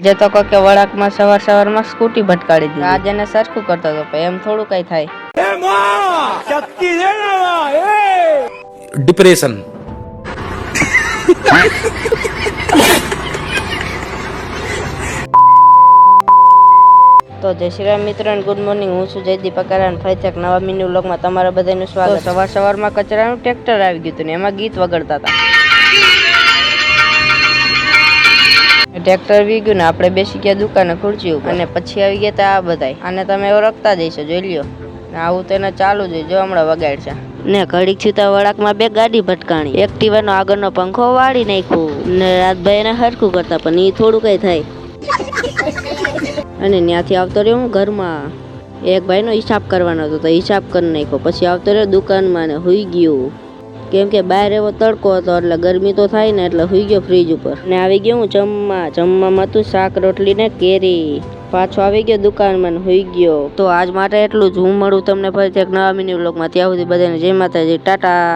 જે તો કોકે વળાકમાં સવારમાં સ્કૂટી ભટકાડી દીધી. આજ એને સરખું કરતો હતો એમ થોડું કઈ થાય. ડિપ્રેશન. તો જય શ્રી રામ મિત્રો અને ગુડ મોર્નિંગ. હું છું જયદીપ પકારા અને ફરીથી એક નવા મિની વ્લોગમાં તમારા બધાનું સ્વાગત. સવારમાં કચરાનું ટ્રેક્ટર આવી ગયું હતું ને એમાં ગીત વગાડતા હતા. ટ્રેક્ટર આવી ગયું ને આપણે બેસી ગયા દુકાને ખુરશી ઉપર અને પછી આવી ગયા તા આ બધાય. આને તમે ઓળખતા જઈશો, જોઈ લ્યો. આવું તો એને ચાલુ જ જો હમણાં વગાડ છે ને ઘડીક છીતા વળાકમાં બે ગાડી ભટકાણી. એક્ટિવાનો આગળનો પંખો વાળી નાખ્યો ને રાતભાઈ એને હરખું કરતા પણ એ થોડું કઈ થાય. અને ત્યાંથી આવતો રહ્યો હું ઘરમાં. એક ભાઈનો હિસાબ કરવાનો હતો તો હિસાબ કરી નાખ્યો. પછી આવતો રહ્યો દુકાનમાં ને હુઈ ગયો, કેમ કે બહાર એવો તડકો હતો એટલે ગરમી તો થાય ને એટલે હુઈ ગયો ફ્રીજ ઉપર. ને આવી ગયો હું જમવામાં હતું શાક રોટલી ને કેરી. પાછો આવી ગયો દુકાનમાં ને હુઈ ગયો. તો આજ માટે એટલું જ. હું મળું તમને ફરીથી એક નવા મિની વ્લોગમાં. ત્યાં સુધી બધાને જય માતાજી, ટાટા.